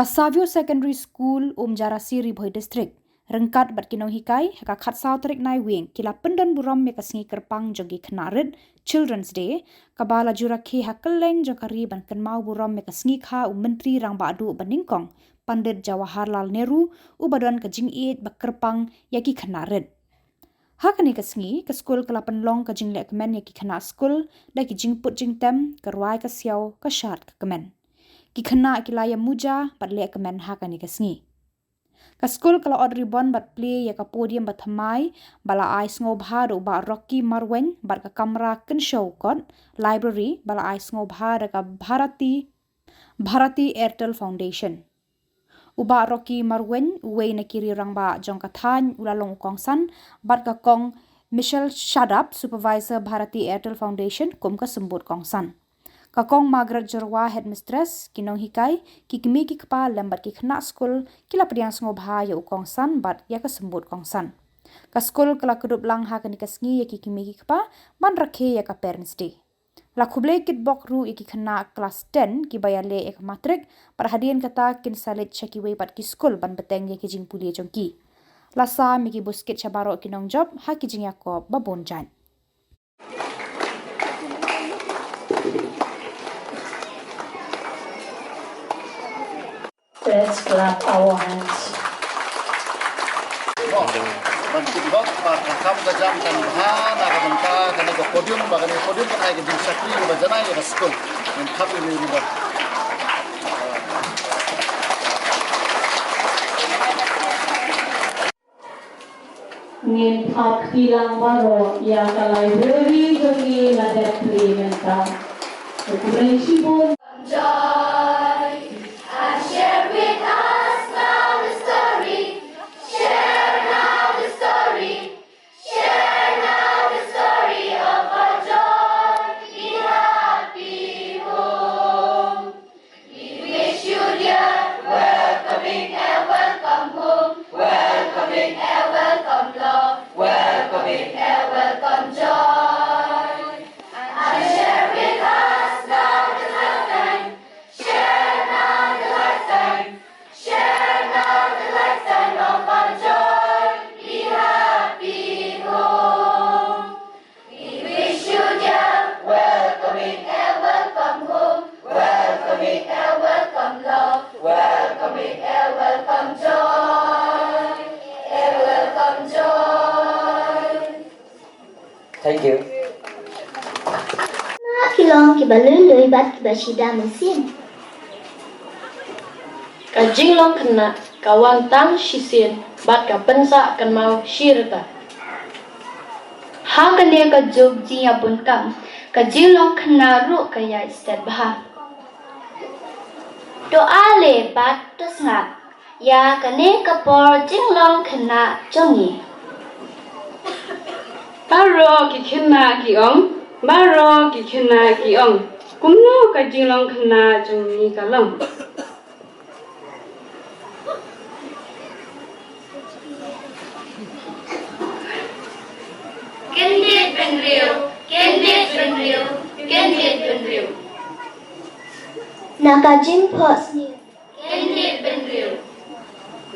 Savio Secondary School Umjarasi Ribhoi District ryngkat Ki Nonghikai haka khatsau tarik Naiwieng kila pyndonburom me kasngi kyrpang jogi khynnah Children's Day kabala Rakhe kyleng jokari ban kynmaw burom me sngikha Myntri Rangbahduh banyngkong Pandit Jawaharlal Nehru ubadon ka jingieid bakyrpang yaki khynnah hakani kasngi ke Skul kala pynlong ka jinglehkmen yaki khynnah Skul daki jingput jingtem kerwai ka siaw ka syat ka kemen ki khynnah kilaya muja pat le kemen hakani kasngi ka Skul kala od ribon bat play ya ka podium bat thamai bala ai snngobha do Bah Rocky Marweiñ bat ka Kamra Kynshew Kot library bala ai snngobha da ka Bharati Airtel Foundation Bah Rocky Marweiñ uwei na kiri rangba jong kathan ulalong kongsan bat ka kong Michelle Shadap supervisor Bharati Airtel Foundation kum ka sembut kongsan Kakong Margaret Jorwa headmistress Ki Nonghikai ki kimi ki kpa lembat ki khynnah Skul kila pediang snngobha ya ukongsan bat ya ka sembut kongsan ka Skul kala kudup lang ha kani kasngi ya ki kimi ki kpa ban Rakhe ya ka parents day la khuble kit bok ru ki khynnah class 10 ki bayale ek matrik perhadian kata kin salit chaki wei bat ki Skul ban beteng ya ki jing puli jongki la sa mi ki buskit chabaro ki nong job ha ki jing yakob babon jan Let's clap our hands. Bantu bok rakam gajam kan ha na ka banta kan ko podium ba kan podium kan ai ke din sakri ba jana ya Skul men khap ni riba Ngin phap bilang baro ïaka library jogi na depli menta. Principal Thank you. Shillong ki balului bat ki bashida mesin. ka jinglong khynnah ka wang tang shisin bat ka pensa kynmaw shirta. Ha kane ka job ji abun kam ka jilong khna ru ka ya stat bah. To ale bat tasna ya kane ka por jinglong khna jongi. Baro ki khynnah ki ong, baro ki khynnah ki ong. Kumno ka jinglong khynnah jongi ka long. Kendit penriu. Nakajin pos ni. Kendit penriu.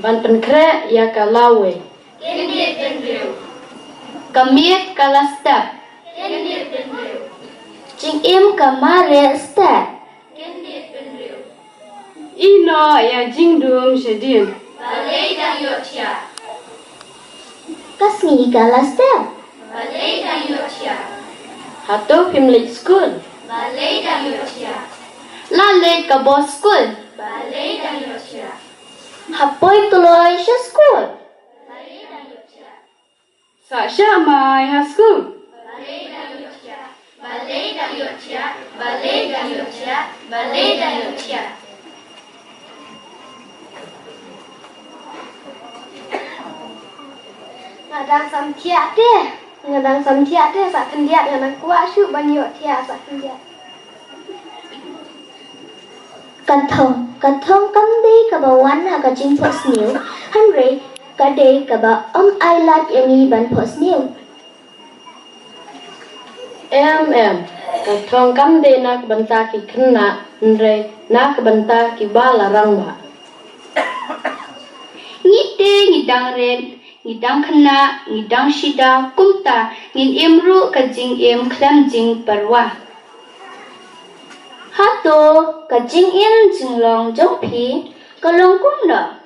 Ban penkre ïaka lawe. Kendit penriu. Kamiet kala step. Kendit penriu. Jingim kamare step. Kendit penriu. Ino ya jingdum shedim. Balai dan yotia. Kasngi kala step. Balai dan yotia. Hato pimlik Skul. Balai dan yotia. Lalet ka bos Skul. Balai dan yotia. Hapoy tuloy siya Skul. Balai dan yotia. Sa sha mai ha Skul. Balai dan yotia. Balai dan yotia. Balai dan yotia. Balai dan yotia. Ngadang samtiak deh. Ngadang samtiak deh sak kendiat ngadang kuat syuk banyak tiak sak kendiat. Kathong kam đi ka ba wan ha ka jing phos new han re ka de ka ba ai lat yang i ban phos new ka thong kam de nak banta ki khynnah nre nak banta ki bala rangba ngite ngidang ren ngidang khynnah ngidang shida kumta ngin imru ka jingieid jing parwa hato ka jingin jinglong jongpi kalong kumna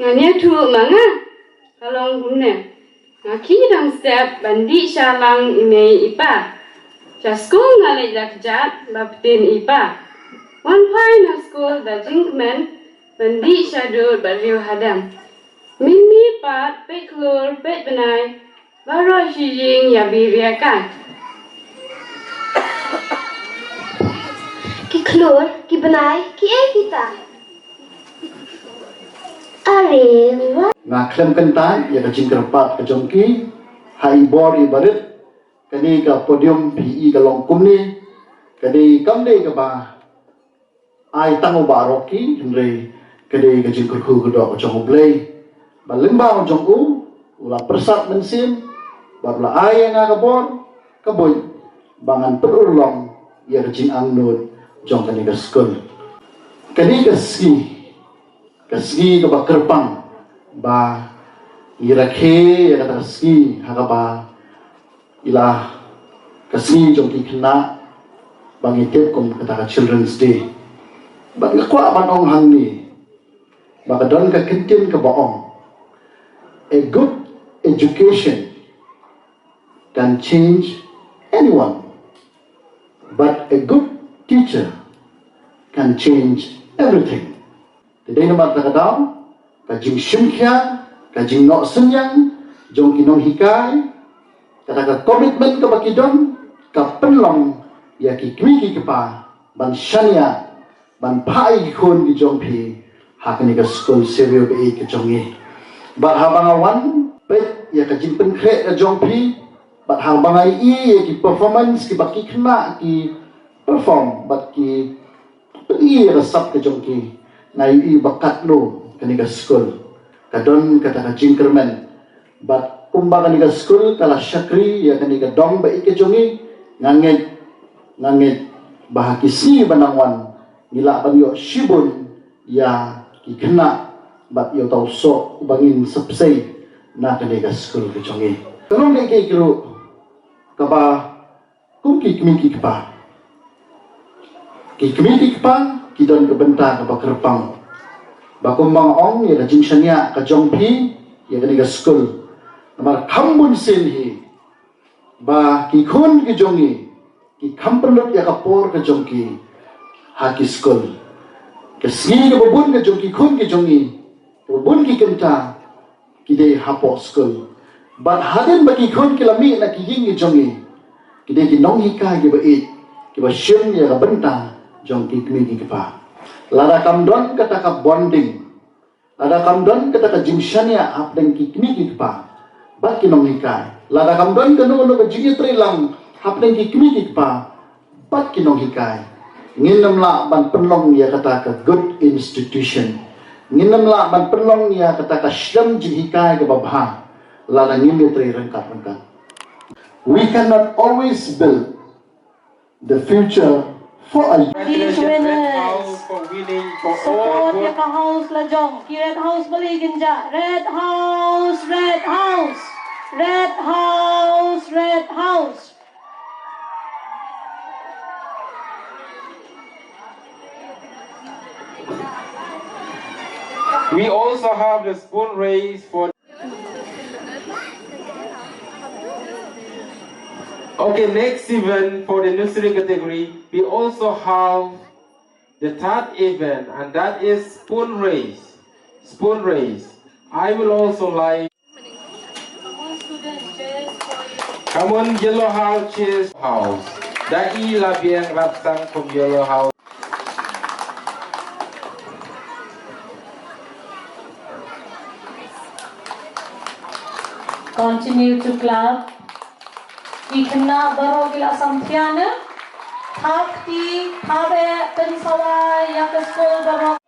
Nganya tu manga kalong gumne ngaki dang step bandi shalang ime ipa jaskul ngale jakjat baptin ipa one pine na school da jingkmen bandi shadur bariu hadam mimi pat peklur pet benai baro shijing yabiriakan ki klur ki benai ki kita are wa Nga klem kentan ya ka jingkerpat ka jongki hai bor ibarit kani ka podium PE ka longkum ni kani kamde ka ba ai tango Bah Rocky Marweiñ kani ka jingkerku ka do ka jong blay ba lembang jong ula persat mensim ba la ai nga ka bor ka boy bangan perulong ya ka jing angnut jong kani ka skul kani ka ski ka bakyrpang ba Rakhe ya kata ski hakaba ila kasni jong ki khynnah bangi tep kom kata Children's Day ba kwa ban ong hang ni ba ka don ka kintin ka baong a good education can change anyone but a good teacher can change everything today naman ta daw ka jing sngikha ka jing no senyang jong Ki Nonghikai kata ka komitmen ka bakidon ka pynlong ya ki kmi ki pa ban shania ban pai ki khon ki jong phi hakni ka Skul Savio be ki jongi bat habangawan pet ya ka jing pen kre ka jong phi bat habangai ya ki performance ki baki khynnah ki perform bat ki i resap ka jong ki nai bakat lo kani ka Skul kadon kata ka jingkermen bat kumba kani ka Skul kala syakri ya kani ka dong ba ike jongi ngangit bahakisi banangwan nila ban yo shibun ya ki khynnah bat yo tau so bangin sepsei na kani ka Skul ke jongi kalong ne ke kru kaba kum ki kmi ki pa ki kmi ki pa ki don ka benta ka bakyrpang bakumbang ong ya ka jing shania ka jong phi ya kani ka Skul namar khambun sin hi ba ki khun ki jongi ki khampelut ya ka por ka jong ki ha ki Skul ka sni ka babun ka jong ki khun ki jongi babun ki kenta ki de hapo Skul bat hadin ba ki khun ki lami na ki ying ki jongi ki de ki Nonghikai ki ba it ki ba shim ya ka benta jong ki kmi ki pa lada kamdon kata ka bonding lada kamdon kata ka jingshania hapdeng ki kmi ki pa bat Ki Nonghikai lada kamdon kanu no ka jingieid lang hapdeng ki kmi ki pa bat Ki Nonghikai nginam la ban pynlong ya kata ka good institution nginam la ban pynlong ya kata ka Shillong jinglehkmen ka babha lada Myntri Rangbahduh we cannot always build the future for a These winners. For winning for all Support good. your house la jong. Ki red house bali ginja. Red house, red house. Red house, red house. We also have the spoon race for. Okay, next event for the nursery category, we also have the third event, and that is spoon race. Spoon race. I will also like. Come on, yellow house, cheers house. Dai labiang rapsang from yellow house. Continue to clap. Ki khynnah baro gila sampiana. Thak ti thabe pensawa ya ke Skul baro